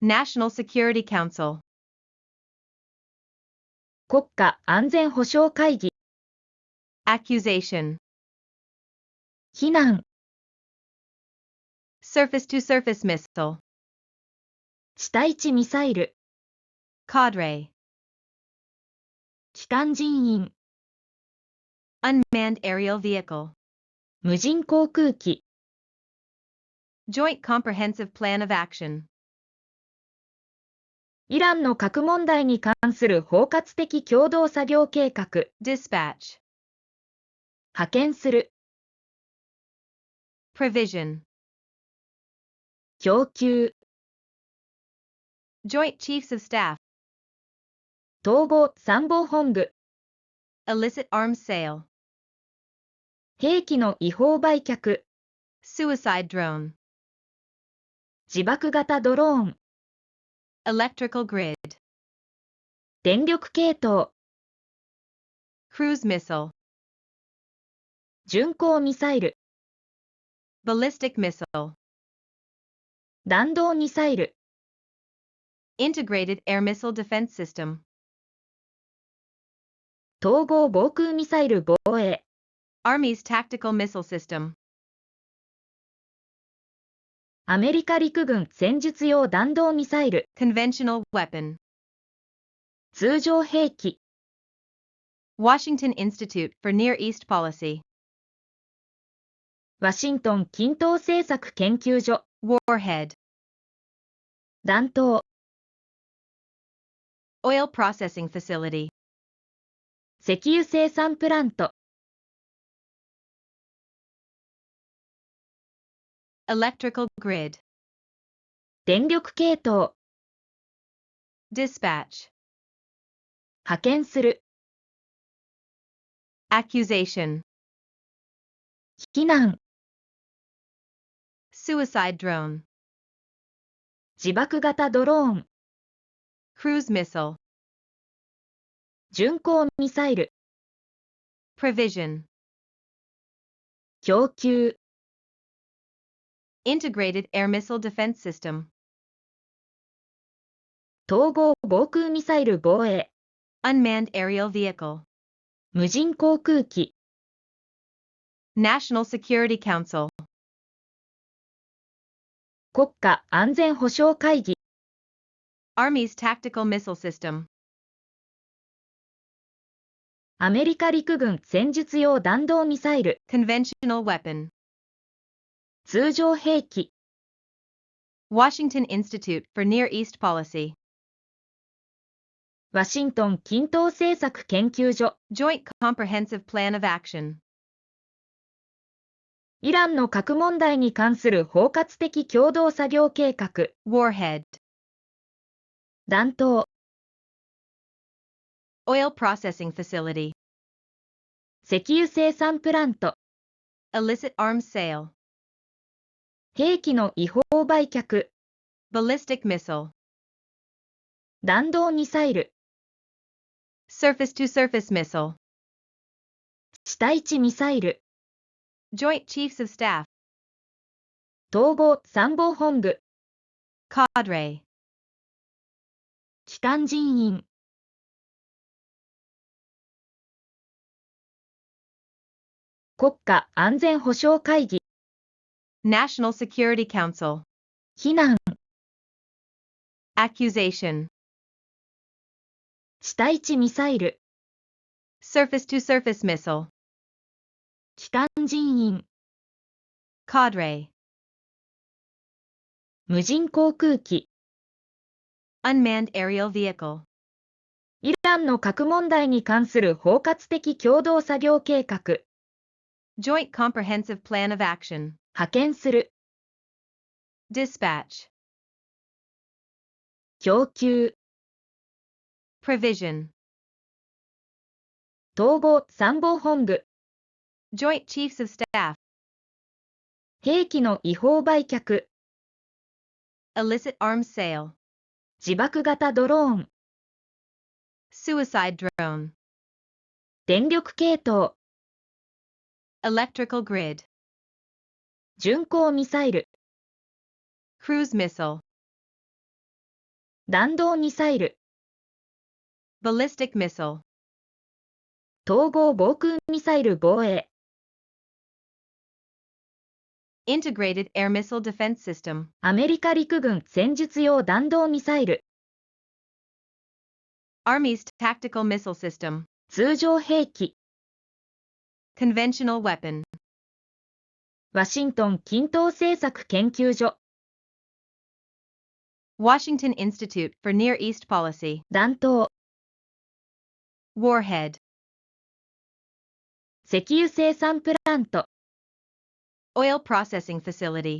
National Security Council. 国家安全保障会議。Accusation. 非難。Surface-to-surface missile. 地対地ミサイル。Cadre. 機関人員。Unmanned aerial vehicle. 無人航空機。Joint comprehensive plan of action. イランの核問題に関する包括的共同作業計画。Dispatch. 派遣する。Provision. 供給。Joint Chiefs of Staff. 統合参謀本部。Illicit arms sale. 兵器の違法売却。Suicide drone. 自爆型ドローン。Electrical grid. 電力系統。Cruise missile. 巡航ミサイル。Ballistic missile. 弾道ミサイル。Integrated air missile defense system. 統合防空ミサイル防衛。Army's tactical missile system. アメリカ陸軍戦術用弾道ミサイル。Conventional weapon. 通常兵器。Washington Institute for Near East Policy. ワシントン近東政策研究所。Warhead. 弾頭。Oil processing facility. 石油生産プラント。Electrical grid. 電力系統。Dispatch. 派遣する。Accusation. 非難。Suicide drone. 自爆型ドローン。Cruise missile. 巡航ミサイル。Provision. 供給。Integrated air missile defense system. 統合防空ミサイル防衛。Unmanned aerial vehicle. 無人航空機。National Security Council. 国家安全保障会議。Army's tactical missile system. アメリカ陸軍戦術用弾道ミサイル。Conventional weapon. 通常兵器。Washington Institute for Near East Policy. ワシントン近東政策研究所。Joint comprehensive plan of action. イランの核問題に関する包括的共同作業計画。Warhead. 弾頭。Oil processing facility. 石油生産プラント。Illicit arms sale. 兵器の違法売却。Ballistic missile. 弾道ミサイル。Surface-to-surface missile. 地対地ミサイル。Joint Chiefs of Staff. 統合参謀本部。Cadre. 機関人員。国家安全保障会議。National Security Council. 非難。Accusation. 地対地ミサイル。Surface-to-surface missile. 機関人員。Cadre. 無人航空機。Unmanned aerial vehicle. イランの核問題に関する包括的共同作業計画。Joint comprehensive plan of action. 派遣する。Dispatch. 供給。Provision. 統合参謀本部。Joint Chiefs of Staff. 兵器の違法売却。Illicit arms sale. 自爆型ドローン。Suicide drone. 電力系統。Electrical grid. 巡航ミサイル。Cruise missile. 弾道ミサイル、 ballistic missile, 統合防空ミサイル防衛、 integrated air missile defense system, アメリカ陸軍戦術用弾道ミサイル、 Army's tactical missile system, 通常兵器、 conventional weapon, ワシントン均等政策研究所、 Washington Institute for Near East Policy, 弾頭、 warhead, 石油生産プラント、 oil processing facility,